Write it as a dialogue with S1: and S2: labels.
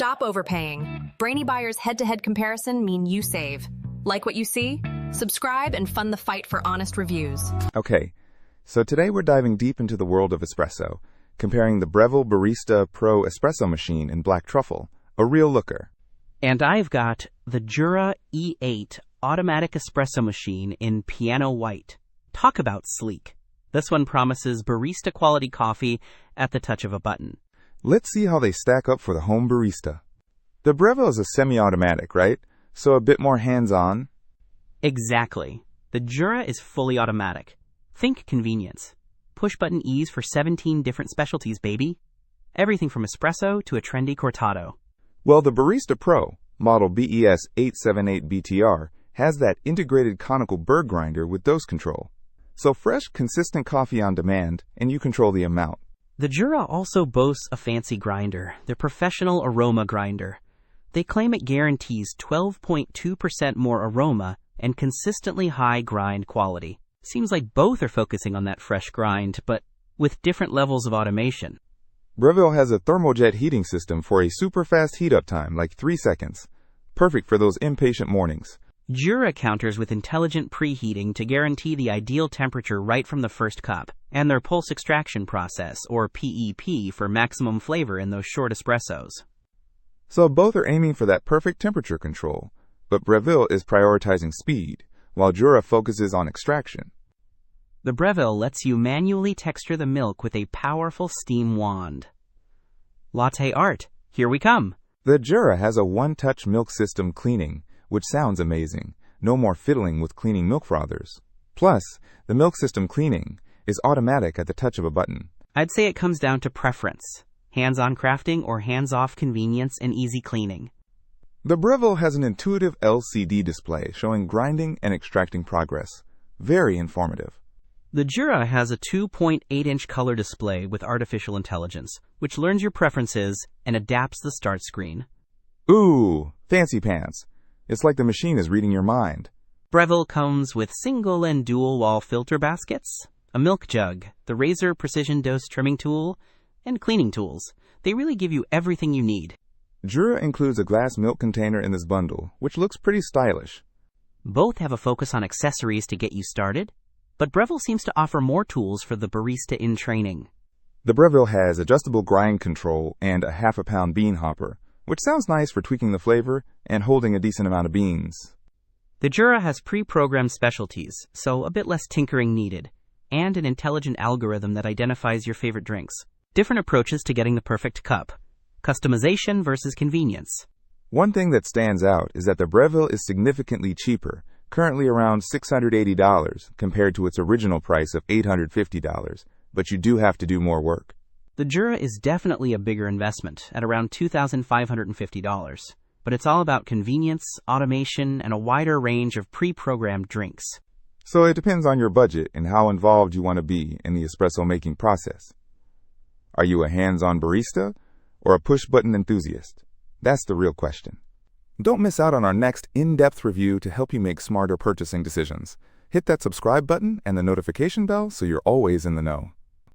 S1: Stop overpaying. Brainy Buyer's head-to-head comparison mean you save. Like what you see? Subscribe and fund the fight for honest reviews.
S2: Okay, so today we're diving deep into the world of espresso, comparing the Breville Barista Pro espresso machine in black truffle, a real looker.
S3: And I've got the Jura E8 automatic espresso machine in piano white. Talk about sleek. This one promises barista quality coffee at the touch of a button.
S2: Let's see how they stack up for the home barista. The Breville is a semi-automatic, right? So a bit more hands-on?
S3: Exactly. The Jura is fully automatic. Think convenience. Push-button ease for 17 different specialties, baby. Everything from espresso to a trendy cortado.
S2: Well, the Barista Pro, model BES 878BTR, has that integrated conical burr grinder with dose control. So fresh, consistent coffee on demand, and you control the amount.
S3: The Jura also boasts a fancy grinder, their professional aroma grinder. They claim it guarantees 12.2% more aroma and consistently high grind quality. Seems like both are focusing on that fresh grind, but with different levels of automation.
S2: Breville has a thermojet heating system for a super fast heat-up time, like 3 seconds. Perfect for those impatient mornings.
S3: Jura counters with intelligent preheating to guarantee the ideal temperature right from the first cup, and their pulse extraction process, or PEP, for maximum flavor in those short espressos.
S2: So both are aiming for that perfect temperature control, but Breville is prioritizing speed, while Jura focuses on extraction.
S3: The Breville lets you manually texture the milk with a powerful steam wand. Latte art, here we come!
S2: The Jura has a one-touch milk system cleaning, which sounds amazing. No more fiddling with cleaning milk frothers. Plus, the milk system cleaning is automatic at the touch of a button.
S3: I'd say it comes down to preference. Hands-on crafting or hands-off convenience and easy cleaning.
S2: The Breville has an intuitive LCD display showing grinding and extracting progress. Very informative.
S3: The Jura has a 2.8-inch color display with artificial intelligence, which learns your preferences and adapts the start screen.
S2: Ooh, fancy pants. It's like the machine is reading your mind.
S3: Breville comes with single and dual wall filter baskets, a milk jug, the razor precision dose trimming tool, and cleaning tools. They really give you everything you need.
S2: Jura includes a glass milk container in this bundle, which looks pretty stylish.
S3: Both have a focus on accessories to get you started, but Breville seems to offer more tools for the barista in training.
S2: The Breville has adjustable grind control and a half-a-pound bean hopper, which sounds nice for tweaking the flavor and holding a decent amount of beans.
S3: The Jura has pre-programmed specialties, so a bit less tinkering needed, and an intelligent algorithm that identifies your favorite drinks. Different approaches to getting the perfect cup. Customization versus convenience.
S2: One thing that stands out is that the Breville is significantly cheaper, currently around $680 compared to its original price of $850, but you do have to do more work.
S3: The Jura is definitely a bigger investment at around $2,550, but it's all about convenience, automation, and a wider range of pre-programmed drinks.
S2: So it depends on your budget and how involved you want to be in the espresso making process. Are you a hands-on barista or a push-button enthusiast? That's the real question. Don't miss out on our next in-depth review to help you make smarter purchasing decisions. Hit that subscribe button and the notification bell so you're always in the know.